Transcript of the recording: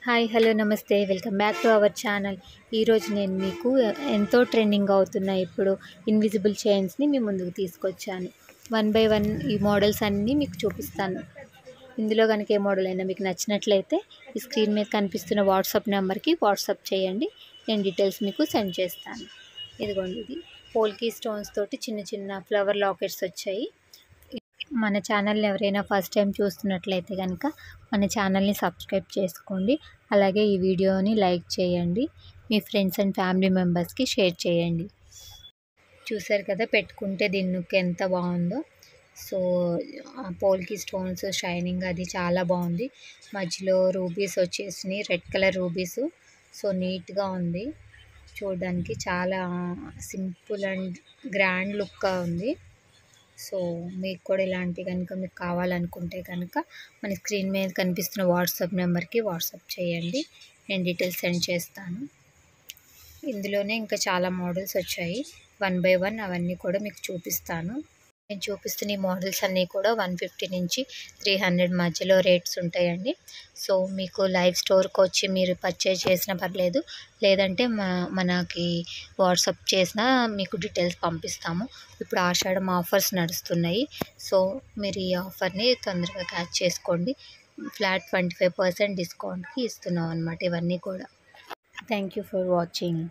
Hi hello నమస్తే welcome back to our channel. ఈరోజు నేను మీకు ఎంతో ట్రెండింగ్ అవుతున్న ఇప్పుడు ఇన్విజిబుల్ చైన్స్ని మీ ముందుకు తీసుకొచ్చాను. 1 బై 1 ఈ మోడల్స్ అన్నీ మీకు చూపిస్తాను. ఇందులో కనుక ఏ మోడల్ అయినా మీకు నచ్చినట్లయితే ఈ స్క్రీన్ మీద కనిపిస్తున్న వాట్సాప్ నెంబర్కి వాట్సాప్ చేయండి. నేను డీటెయిల్స్ మీకు సెండ్ చేస్తాను. ఇదిగోండి, ఇది పోల్కీ స్టోన్స్ తోటి చిన్న చిన్న ఫ్లవర్ లాకెట్స్ వచ్చాయి. మన ఛానల్ని ఎవరైనా ఫస్ట్ టైం చూస్తున్నట్లయితే కనుక మన ఛానల్ని సబ్స్క్రైబ్ చేసుకోండి. అలాగే ఈ వీడియోని లైక్ చేయండి. మీ ఫ్రెండ్స్ అండ్ ఫ్యామిలీ మెంబర్స్కి షేర్ చేయండి. చూసారు కదా, పెట్టుకుంటే దీని లుక్ ఎంత బాగుందో. సో పోల్కీ స్టోన్స్ షైనింగ్ అది చాలా బాగుంది. మధ్యలో రూబీస్ వచ్చేసినాయి, రెడ్ కలర్ రూబీస్. సో నీట్గా ఉంది చూడడానికి, చాలా సింపుల్ అండ్ గ్రాండ్ లుక్గా ఉంది. సో మీకు కూడా ఇలాంటి కనుక మీకు కావాలనుకుంటే కనుక మన స్క్రీన్ మీద కనిపిస్తున్న వాట్సాప్ నెంబర్కి వాట్సాప్ చేయండి. నేను డీటెయిల్స్ సెండ్ చేస్తాను. ఇందులోనే ఇంకా చాలా మోడల్స్ వచ్చాయి. 1 బై 1 అవన్నీ కూడా మీకు చూపిస్తాను. నేను చూపిస్తున్న ఈ మోడల్స్ అన్నీ కూడా 150 నుంచి 300 మధ్యలో రేట్స్ ఉంటాయండి. సో మీకు లైవ్ స్టోర్కి వచ్చి మీరు పర్చేజ్ చేసినా పర్లేదు, లేదంటే మనకి వాట్సాప్ చేసినా మీకు డీటెయిల్స్ పంపిస్తాము. ఇప్పుడు ఆషాఢం ఆఫర్స్ నడుస్తున్నాయి. సో మీరు ఈ ఆఫర్ని తొందరగా క్యాచ్ చేసుకోండి. ఫ్లాట్ 25% డిస్కౌంట్కి ఇస్తున్నాం అన్నమాట ఇవన్నీ కూడా. Thank you for watching.